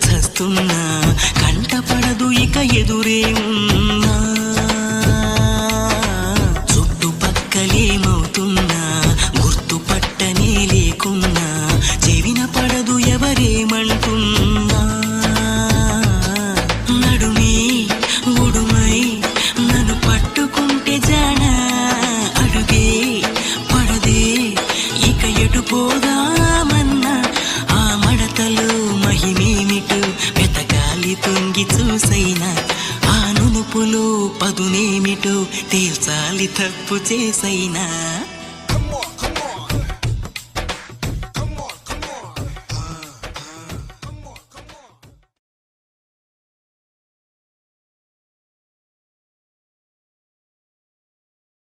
చస్తున్నా కంటపడదు ఇక ఎదురే ఉన్నా చుట్టుపక్కలేమవుతున్నా గుర్తుపట్టనే లేకున్నా చెవిన పడదు ఎవరేమంటున్నా నడుమే ఉడుమై నన్ను పట్టుకుంటే జానా అడుగే పడదే ఇక ఎటు పోదామన్నా ఆ మడతలో మహిమేమిటో వెతకాలి తొంగి చూసైనా ఆ నునుపులో పదునేమిటో తేల్చాలి తప్పు చేసైనా